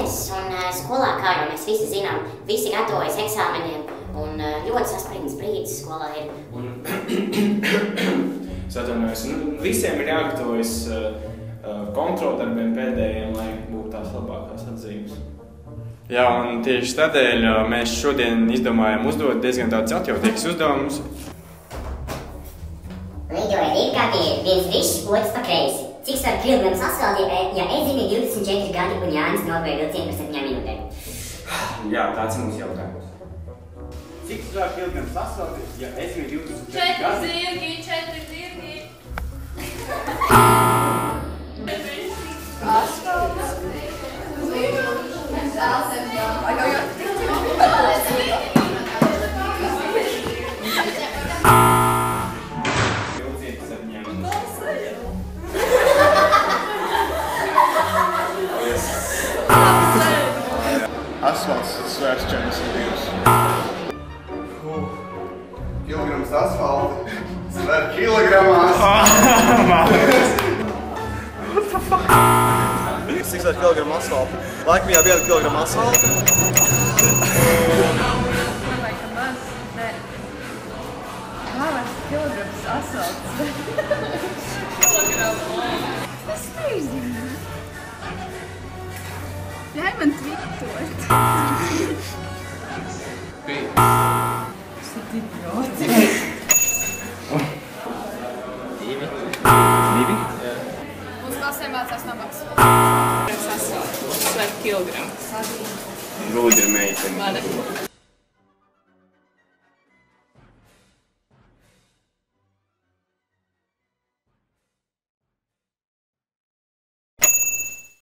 beidzas, un skolā, kā jau mēs visi zinām, visi gatavojas eksāmeniem, un ļoti saspringts brīdis skolā ir. Es atvainojos, visiem ir jāgatavojas kontroldarbiem pēdējiem, lai būtu tās labākās atzīmes. Jā, un tieši tādēļ mēs šodien izdomājām uzdot diezgan tādus atjautīgus uzdevumus. Līdzoja divkārtī ir viens višs, otrs pa kreisi. Cik svaru kilograms asfalti, ja Edzim ir 24 gadi un Jānis nokavēja vilcienu par 7 minūtēm? Jā, tāds ir mums jautājums. Cik svaru kilograms asfalti, ja Edzim ir 24 gadi? 4 zirgi! Asfalts svērs 42. Kilograms asfalta svēr kilogramās. Cik svēr kilogramu asfalta? Laikam jā, 1 kilogramu asfalta. Kilograms asfalts. Es nezinu. Ļauj man tvittot. Es esmu idioti. 2. Mūsu klasē mācās nabaks. Asfalts. Svērt kilogramu. Gudra meitene. Mani.